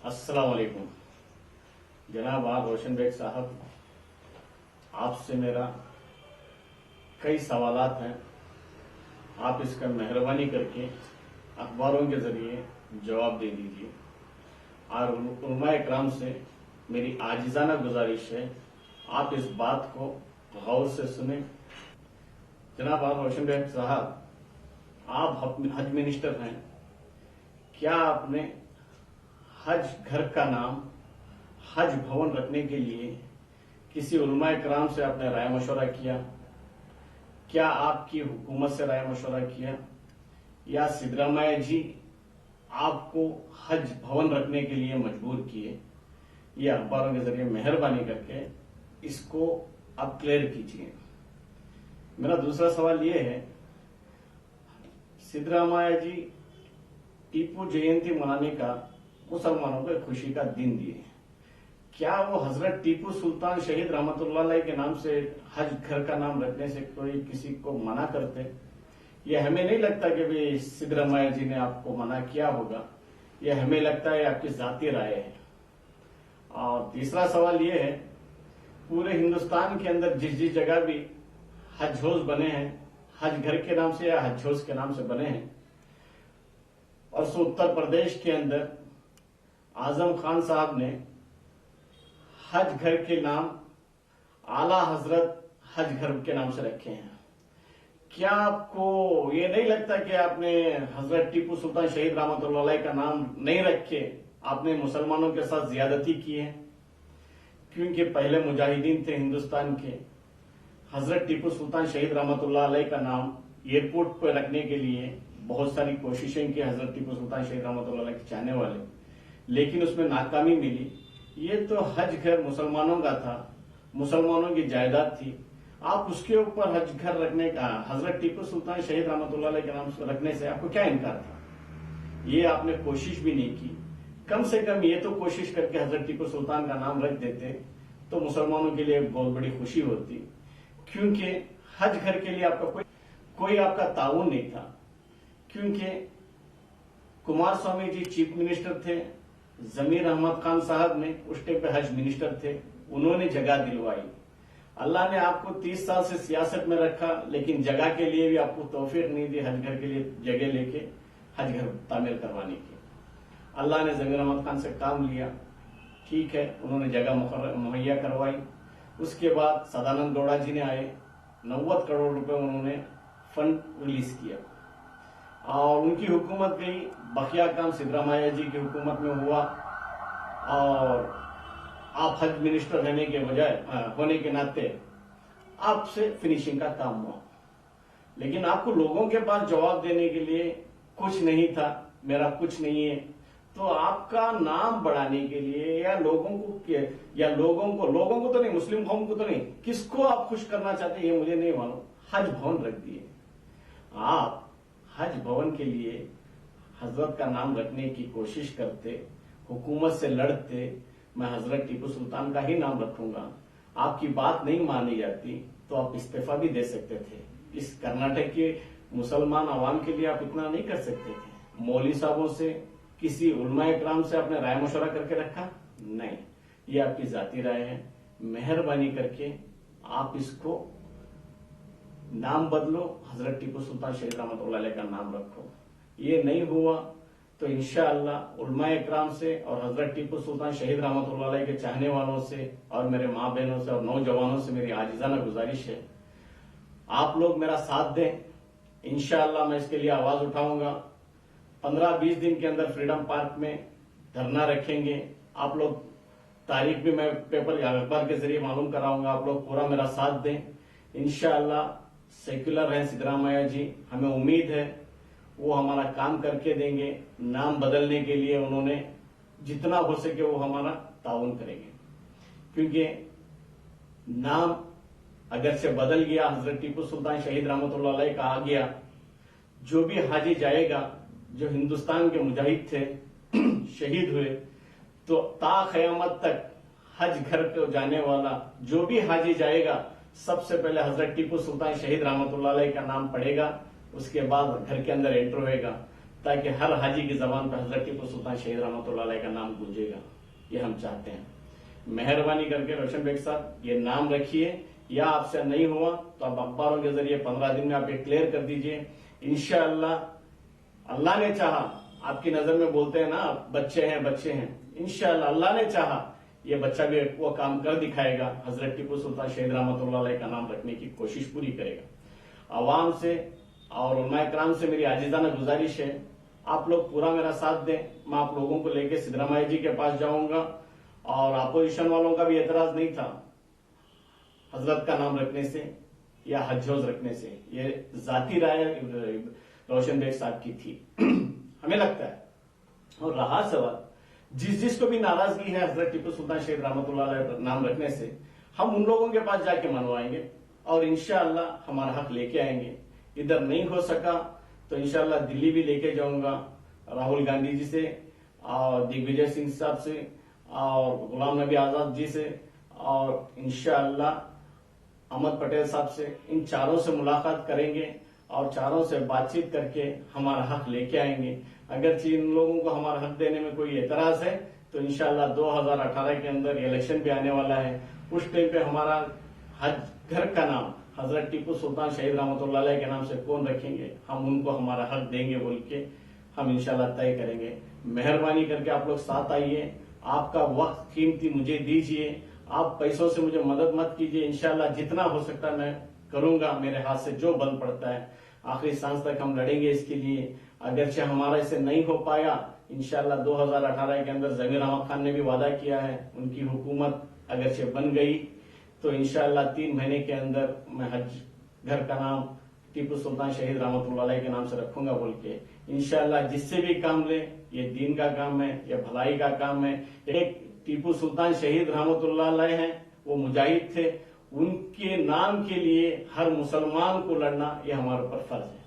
अस्सलाम वालेकुम। जनाब आप रोशन बेग साहब, आपसे मेरा कई सवालात हैं। आप इसका मेहरबानी करके अखबारों के जरिए जवाब दे दीजिए। और उलमाए इकराम से मेरी आजिजाना गुजारिश है, आप इस बात को गौर से सुने। जनाब आप रोशन बेग साहब, आप हज मिनिस्टर हैं। क्या आपने हज घर का नाम हज भवन रखने के लिए किसी उलमाए किराम से आपने राय मशवरा किया? क्या आपकी हुकूमत से राय मशवरा किया, या सिद्धरामैया जी आपको हज भवन रखने के लिए मजबूर किए? ये अखबारों के जरिए मेहरबानी करके इसको आप क्लियर कीजिए। मेरा दूसरा सवाल ये है, सिद्धरामैया जी टीपू जयंती मनाने का मुसलमानों को एक खुशी का दिन दिए। क्या वो हजरत टीपू सुल्तान शहीद रहमतुल्लाह अलैह के नाम से हज घर का नाम रखने से कोई किसी को मना करते? ये हमें नहीं लगता कि भाई सिद्धरामैया जी ने आपको मना किया होगा। ये हमें लगता है आपकी जाती राय है। और तीसरा सवाल ये है, पूरे हिंदुस्तान के अंदर जिस जिस जगह भी हज हाउस बने हैं, हज घर के नाम से या हज हाउस के नाम से बने हैं, और सो उत्तर प्रदेश के अंदर आजम खान साहब ने हज घर के नाम आला हजरत हज घर के नाम से रखे हैं। क्या आपको ये नहीं लगता कि आपने हजरत टीपू सुल्तान शहीद रहमतुल्लाह अलैह का नाम नहीं रखे, आपने मुसलमानों के साथ ज्यादती की है? क्योंकि पहले मुजाहिदीन थे हिंदुस्तान के। हजरत टीपू सुल्तान शहीद रहमतुल्लाह अलैह का नाम एयरपोर्ट पर रखने के लिए बहुत सारी कोशिशें की हजरत टीपू सुल्तान शहीद रहमतुल्लाह अलैह के चाहने वाले, लेकिन उसमें नाकामी मिली। ये तो हज घर मुसलमानों का था, मुसलमानों की जायदाद थी। आप उसके ऊपर हज घर रखने का, हजरत टीपू सुल्तान शहीद रहमतुल्लाह अलैह के नाम से रखने से आपको क्या इनकार था? ये आपने कोशिश भी नहीं की। कम से कम ये तो कोशिश करके हजरत टीपू सुल्तान का नाम रख देते तो मुसलमानों के लिए बहुत बड़ी खुशी होती। क्योंकि हज घर के लिए आपका कोई आपका ताउन नहीं था। क्योंकि कुमार स्वामी जी चीफ मिनिस्टर थे, जमीर अहमद खान साहब ने उस टाइम पे हज मिनिस्टर थे, उन्होंने जगह दिलवाई। अल्लाह ने आपको 30 साल से सियासत में रखा, लेकिन जगह के लिए भी आपको तौफीक नहीं दी हज घर के लिए जगह लेके हज घर तामीर करवाने की। अल्लाह ने जमीर अहमद खान से काम लिया, ठीक है, उन्होंने जगह मुहैया करवाई। उसके बाद सदानंद गौड़ा जी ने आए, 90 करोड़ रुपए उन्होंने फंड रिलीज किया और उनकी हुकूमत गई। बकिया काम सिद्धरामैया जी की हुकूमत में हुआ और आप हज मिनिस्टर रहने के बजाय होने के नाते आपसे फिनिशिंग का काम हुआ। लेकिन आपको लोगों के पास जवाब देने के लिए कुछ नहीं था, मेरा कुछ नहीं है। तो आपका नाम बढ़ाने के लिए या लोगों को तो नहीं, मुस्लिम कौम को तो नहीं, किसको आप खुश करना चाहते हैं ये मुझे नहीं मालूम, हज भवन रख दिए। आप हज भवन के लिए हजरत का नाम रखने की कोशिश करते, हुकूमत से लड़ते, मैं हजरत टीपू सुल्तान का ही नाम रखूंगा, आपकी बात नहीं मानी जाती तो आप इस्तीफा भी दे सकते थे। इस कर्नाटक के मुसलमान आवाम के लिए आप इतना नहीं कर सकते थे? मौलवी साहबों से, किसी उलमाए इकराम से आपने राय मशवरा करके रखा? नहीं, ये आपकी जाती राय है। मेहरबानी करके आप इसको नाम बदलो, हजरत टीपू सुल्तान शहीद रहमतुल्लाह अलैह का नाम रखो। ये नहीं हुआ तो इंशाअल्लाह उलमाए इकराम से और हजरत टीपू सुल्तान शहीद रहमतुल्लाह अलैह के चाहने वालों से और मेरे माँ बहनों से और नौजवानों से मेरी आजिजाना गुजारिश है, आप लोग मेरा साथ दें। इंशाअल्लाह मैं इसके लिए आवाज उठाऊंगा। 15-20 दिन के अंदर फ्रीडम पार्क में धरना रखेंगे। आप लोग तारीख भी मैं पेपर या अखबार के जरिए मालूम कराऊंगा। आप लोग पूरा मेरा साथ दें। इंशाअल्लाह सेक्युलर हैं सिद्धरामैया जी, हमें उम्मीद है वो हमारा काम करके देंगे। नाम बदलने के लिए उन्होंने जितना हो सके वो हमारा ताउन करेंगे। क्योंकि नाम अगर से बदल गया, हजरत टीपू सुल्तान शहीद रहमतुल्लाह अलैह का आ गया, जो भी हाजी जाएगा, जो हिंदुस्तान के मुजाहिद थे शहीद हुए, तो ता क़यामत तक हज घर को जाने वाला जो भी हाजी जाएगा, सबसे पहले हजरत टीपू सुल्तान शहीद रहमतुल्लाह अलैह का नाम पढ़ेगा, उसके बाद घर के अंदर एंटर होएगा। ताकि हर हाजी की जबान पर हजरत टीपू सुल्तान शहीद रहमतुल्लाह अलैह का नाम गूंजेगा। ये हम चाहते हैं। मेहरबानी करके रोशन बेग साहब ये नाम रखिए, या आपसे नहीं हुआ तो आप अखबारों के जरिए 15 दिन में आप ये क्लियर कर दीजिए। इंशाअल्लाह अल्लाह ने चाहा, आपकी नजर में बोलते हैं ना बच्चे हैं, इंशाअल्लाह अल्लाह ने चाहा ये बच्चा भी वो काम कर दिखाएगा। हजरत टीपू सुल्तान शहीद रहमतुल्लाह अलैह का नाम रखने की कोशिश पूरी करेगा। आवाम से और उलमाए कराम से मेरी आजिजाना गुजारिश है, आप लोग पूरा मेरा साथ दें। मैं आप लोगों को लेकर सिद्धरामैया जी के पास जाऊंगा, और अपोजिशन वालों का भी एतराज नहीं था हजरत का नाम रखने से या हज हौज रखने से, ये जाती राय रोशन बेग साहब की थी हमें लगता है। और रहा सवाल जिसको भी नाराजगी है हजरत टीपू सुल्तान शहीद रहमतुल्लाह अलैह नाम रखने से, हम उन लोगों के पास जाके मनवाएंगे और इंशाअल्लाह हमारा हक लेके आएंगे। इधर नहीं हो सका तो इंशाअल्लाह दिल्ली भी लेके जाऊंगा, राहुल गांधी जी से और दिग्विजय सिंह साहब से और गुलाम नबी आजाद जी से और इंशाअल्लाह अहमद पटेल साहब से। इन चारों से मुलाकात करेंगे और चारों से बातचीत करके हमारा हक लेके आएंगे। अगर इन लोगों को हमारा हक देने में कोई एतराज है तो इंशाअल्लाह 2018 के अंदर इलेक्शन भी आने वाला है, उस टाइम पे हमारा हज घर का नाम हजरत टीपू सुल्तान शहीद रहमतुल्लाह अलैह के नाम से कौन रखेंगे, हम उनको हमारा हक देंगे बोल के हम इंशाअल्लाह तय करेंगे। मेहरबानी करके आप लोग साथ आइए, आपका वक्त कीमती मुझे दीजिए, आप पैसों से मुझे मदद मत कीजिए। इंशाअल्लाह जितना हो सकता है मैं करूंगा, मेरे हाथ से जो बल पड़ता है आखिरी सांस तक हम लड़ेंगे इसके लिए। अगरचे हमारा इसे नहीं हो पाया, इंशाअल्लाह 2018 के अंदर जमीर अहमद खान ने भी वादा किया है, उनकी हुकूमत अगरचे बन गई तो इंशाअल्लाह 3 महीने के अंदर मैं हज घर का नाम टीपू सुल्तान शहीद रहमतुल्लाह अलैह के नाम से रखूंगा बोल के इंशाअल्लाह जिससे भी काम ले, ये दीन का काम है, ये भलाई का काम है। एक टीपू सुल्तान शहीद रहमतुल्लाह अलैह हैं, वो मुजाहिद थे, उनके नाम के लिए हर मुसलमान को लड़ना ये हमारे ऊपर फर्ज है,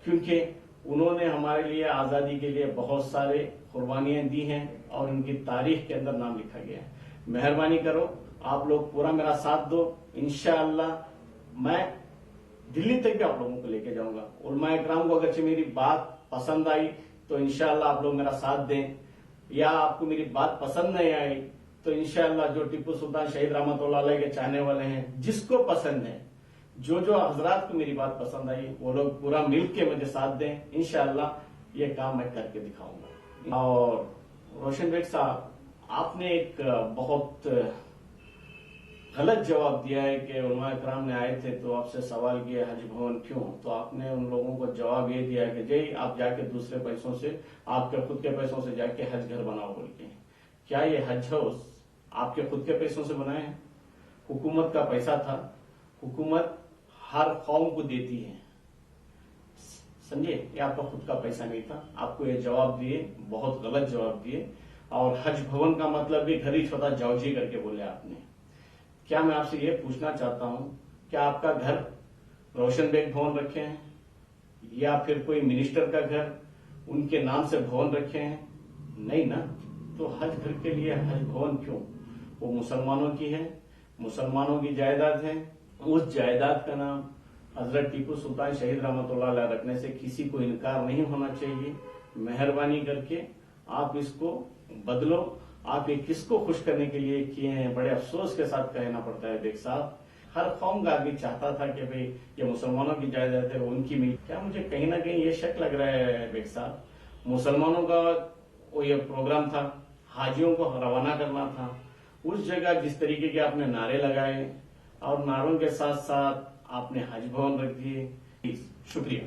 क्योंकि उन्होंने हमारे लिए आजादी के लिए बहुत सारे कुर्बानियां दी हैं और उनकी तारीख के अंदर नाम लिखा गया है। मेहरबानी करो आप लोग पूरा मेरा साथ दो, इंशाअल्लाह मैं दिल्ली तक भी आप लोगों को लेके जाऊंगा। उलमाए किराम को अगरचे मेरी बात पसंद आई तो इंशाअल्लाह आप लोग मेरा साथ दें, या आपको मेरी बात पसंद नहीं आई तो इंशाअल्लाह जो टीपू सुल्तान शहीद रहमतुल्लाह अलैह के चाहने वाले हैं, जिसको पसंद है, जो हजरात को मेरी बात पसंद आई, वो लोग पूरा मिल के मुझे साथ दें, इंशाअल्लाह ये काम मैं करके दिखाऊंगा। और रोशन बेग साहब, आपने एक बहुत गलत जवाब दिया है कि उलमाए किराम ने आए थे तो आपसे सवाल किया हज भवन क्यों, तो आपने उन लोगों को जवाब ये दिया कि जय आप जाके दूसरे पैसों से, आपके खुद के पैसों से जाके हज घर बनाओ बोल के। क्या ये हज हाउस आपके खुद के पैसों से बनाए हैं? हुकूमत का पैसा था, हुकूमत हर कौम को देती है, समझिए, ये आपका खुद का पैसा नहीं था। आपको ये जवाब दिए, बहुत गलत जवाब दिए। और हज भवन का मतलब भी घर ही छोटा जाओजी करके बोले आपने। क्या मैं आपसे ये पूछना चाहता हूं, क्या आपका घर रोशन बेग भवन रखे हैं या फिर कोई मिनिस्टर का घर उनके नाम से भवन रखे हैं? नहीं ना। तो हज घर के लिए हज भवन क्यों? वो मुसलमानों की है, मुसलमानों की जायदाद है। उस जायदाद का नाम हजरत टीपू सुल्तान शहीद रहमतुल्लाह अलैह रखने से किसी को इनकार नहीं होना चाहिए। मेहरबानी करके आप इसको बदलो। आप ये किसको खुश करने के लिए किए हैं, बड़े अफसोस के साथ कहना पड़ता है बेग साहब। हर कौम का आदमी चाहता था कि भाई ये मुसलमानों की जायदाद है, उनकी मिल। क्या मुझे कहीं ना कहीं ये शक लग रहा है बेग साहब, मुसलमानों का वो ये प्रोग्राम था, हाजियों को रवाना करना था, उस जगह जिस तरीके के आपने नारे लगाए और नारों के साथ साथ आपने हज भवन रख दिए। शुक्रिया।